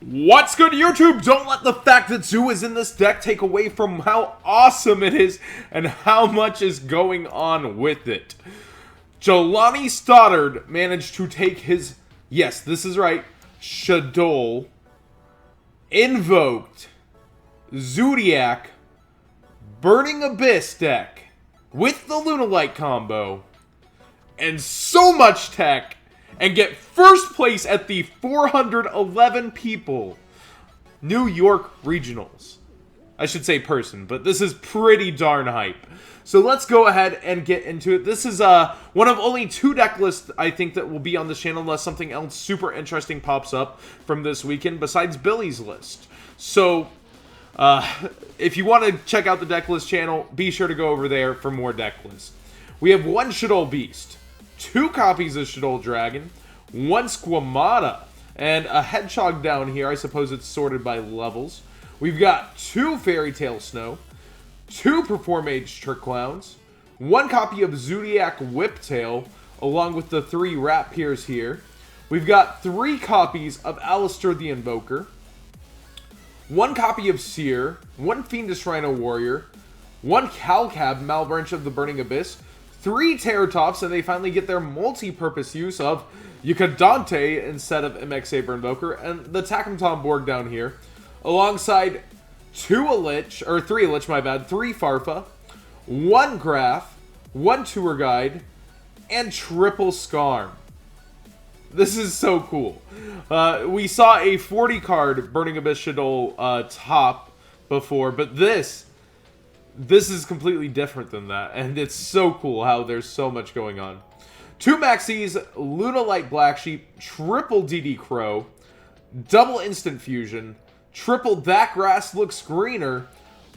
What's good, YouTube? Don't let the fact that Zoo is in this deck take away from how awesome it is and how much is going on with it. Jalani Stoddard managed to take his, yes, this is right, Shaddoll, Invoked, Zoodiac, Burning Abyss deck with the Lunalight combo and so much tech and get first place at the 411 people New York Regionals. I should say person, but this is pretty darn hype. So let's go ahead and get into it. This is one of only 2 deck lists, I think, that will be on this channel unless something else super interesting pops up from this weekend besides Billy's list. So if you want to check out the deck list channel, be sure to go over there for more deck lists. We have 1 Shaddoll Beast, 2 copies of Shaddoll Dragon, 1 Squamata, and a Hedgehog down here. I suppose it's sorted by levels. We've got 2 Fairy Tale Snow, 2 Perform Age Trick Clowns, 1 copy of Zoodiac Whiptail, along with the 3 Rapiers here. We've got 3 copies of Alistair the Invoker, 1 copy of Seer, 1 Fiendish Rhino Warrior, 1 Calcab Malbranch of the Burning Abyss, 3 Terratops, and they finally get their multi-purpose use of Yukadante instead of MX Saber Invoker, and the Takum Tom Borg down here, alongside 2 Lich, or 3 Lich, my bad, 3 Farfa, 1 Graph, 1 Tour Guide, and triple Skarm. This is so cool. We saw a 40 card Burning Abyss Shaddoll top before, but this is completely different than that, and it's so cool how there's so much going on. 2 Maxis, Lunalight Black Sheep, triple DD Crow, double Instant Fusion, triple That Grass Looks Greener,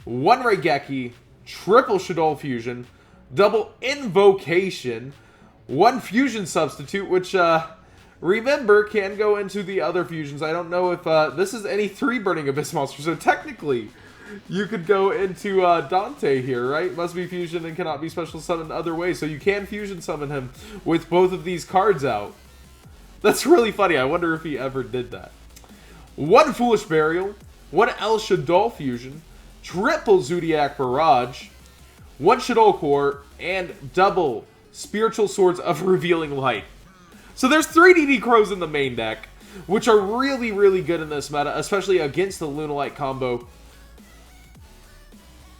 1 Raigeki, triple Shaddoll Fusion, double Invocation, 1 Fusion Substitute, which, remember, can go into the other fusions. I don't know if this is any 3 Burning Abyss monsters, so technically you could go into Dante here, right? Must be fusion and cannot be special summoned other ways. So you can fusion summon him with both of these cards out. That's really funny. I wonder if he ever did that. 1 Foolish Burial, 1 El Shaddoll Fusion, triple Zoodiac Barrage, 1 Shaddoll Core, and double Spiritual Swords of Revealing Light. So there's 3 DD Crows in the main deck, which are really, really good in this meta, especially against the Lunalight combo.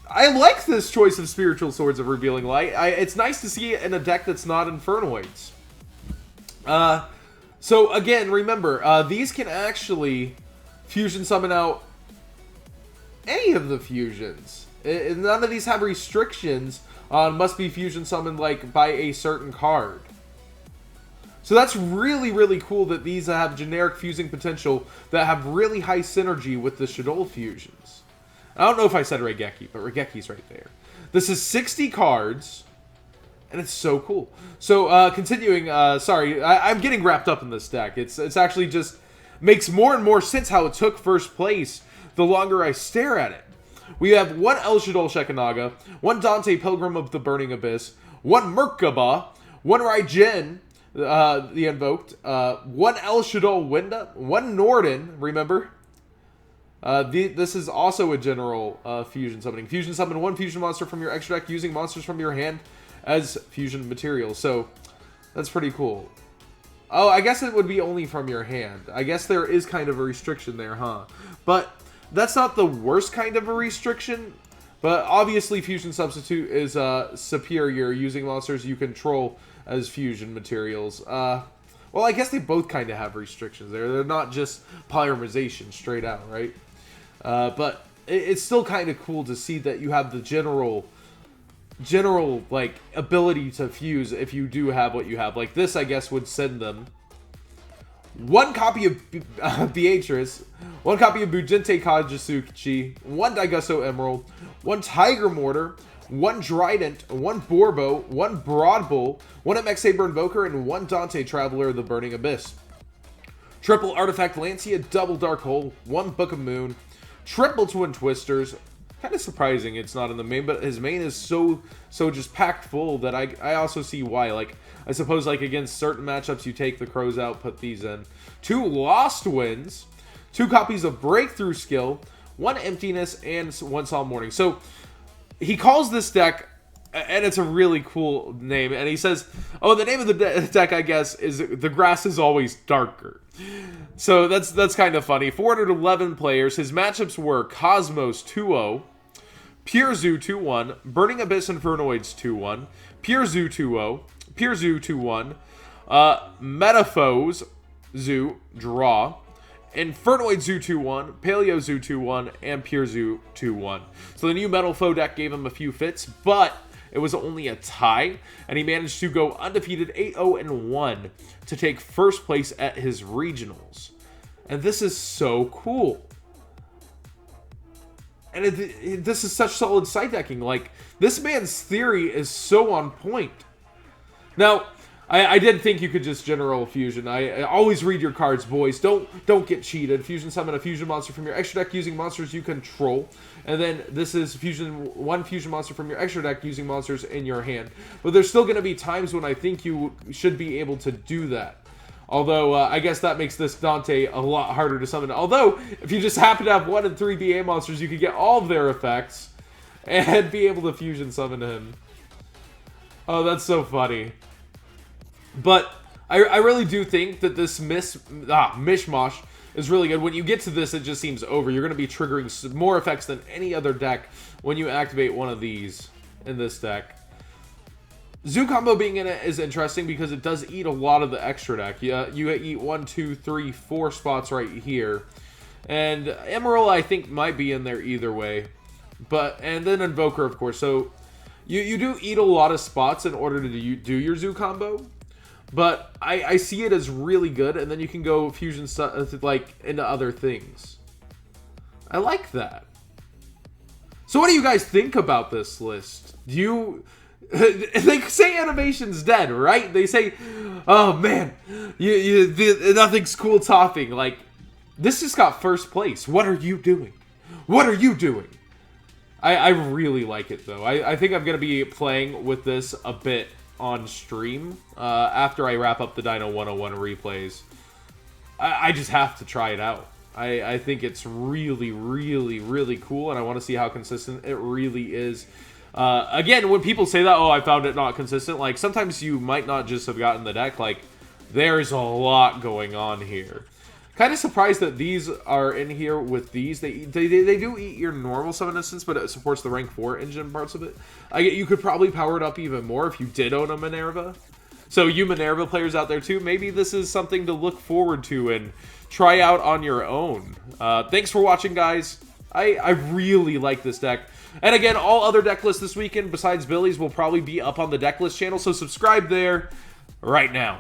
I like this choice of Spiritual Swords of Revealing Light. It's nice to see it in a deck that's not Infernoids. So again, remember, these can actually fusion summon out any of the fusions. None of these have restrictions on must be fusion summoned like by a certain card. So that's really, really cool that these have generic fusing potential that have really high synergy with the Shaddoll fusions. I don't know if I said Raigeki, but Raigeki's right there. This is 60 cards, and it's so cool. So, continuing, sorry, I'm getting wrapped up in this deck. It's actually just makes more and more sense how it took first place the longer I stare at it. We have 1 El Shaddoll Shekanaga, 1 Dante Pilgrim of the Burning Abyss, 1 Merkaba, 1 Raijin, the Invoked, 1 El Shaddoll Winda, 1 Norden, remember? This is also a general fusion summoning. Fusion summon 1 fusion monster from your extra deck using monsters from your hand as fusion material. So that's pretty cool. Oh, I guess it would be only from your hand. I guess there is kind of a restriction there, huh? But that's not the worst kind of a restriction. But obviously Fusion Substitute is superior using monsters you control as fusion materials. Well, I guess they both kind of have restrictions there. They're not just polymerization straight out, right? But it's still kind of cool to see that you have the general like ability to fuse if you do have what you have. Like this, I guess, would send them 1 copy of Beatrice, 1 copy of Bujinte Kajisuchi, 1 Daigusto Emerald, 1 Tiger Mortar, 1 Trident, 1 Borbo, 1 Broadbull, 1 MX Saber Invoker, and 1 Dante Traveler of the Burning Abyss. Triple Artifact Lancia, double Dark Hole, 1 Book of Moon, triple Twin Twisters. Kind of surprising it's not in the main, but his main is so just packed full that I also see why. Like, I suppose like against certain matchups you take the Crows out, put these in. 2 Lost Winds, 2 copies of Breakthrough Skill, 1 Emptiness, and 1 Solemn Warning. So he calls this deck, and it's a really cool name, and he says, oh, the name of the deck, I guess, is The Grass is Always Darker. So that's kind of funny. 411 players. His matchups were Cosmos 2-0, Pure Zoo 2-1, Burning Abyss Infernoids 2-1, Pure Zoo 2-0, Pure Zoo 2-1, Metaphos Zoo, draw, Infernoid Zoo 2-1, Paleo Zoo 2-1, and Pure Zoo 2-1. So the new Metal Foe deck gave him a few fits, but it was only a tie, and he managed to go undefeated 8-0-1 to take first place at his regionals. And this is so cool. And this is such solid side decking. Like, this man's theory is so on point. Now, I did think you could just general fusion. I always read your cards, boys. Don't get cheated. Fusion summon a fusion monster from your extra deck using monsters you control. And then this is one fusion monster from your extra deck using monsters in your hand. But there's still going to be times when I think you should be able to do that. Although, I guess that makes this Dante a lot harder to summon. Although, if you just happen to have 1 and 3 BA monsters, you could get all of their effects and be able to fusion summon him. Oh, that's so funny. But I really do think that this mishmash is really good. When you get to this, it just seems over. You're going to be triggering more effects than any other deck when you activate one of these in this deck. Zoo combo being in it is interesting because it does eat a lot of the extra deck. You eat 1, 2, 3, 4 spots right here. And Emerald, I think, might be in there either way. And then Invoker, of course. So you do eat a lot of spots in order to do your Zoo combo. But I see it as really good, and then you can go fusion like into other things. I like that. So what do you guys think about this list? Do you... They say animation's dead, right? They say, oh man, nothing's cool topping. Like, this just got first place. What are you doing? What are you doing? I really like it, though. I think I'm going to be playing with this a bit on stream after I wrap up the Dino 101 replays. I just have to try it out. I think it's really, really, really cool, and I want to see how consistent it really is. Again, when people say that, oh, I found it not consistent, like, sometimes you might not just have gotten the deck. Like, there's a lot going on here. Kind of surprised that these are in here with these. They do eat your normal summon instance, but it supports the rank 4 engine parts of it. You could probably power it up even more if you did own a Minerva. So you Minerva players out there too, maybe this is something to look forward to and try out on your own. Thanks for watching, guys. I really like this deck. And again, all other deck lists this weekend besides Billy's will probably be up on the deck list channel, so subscribe there right now.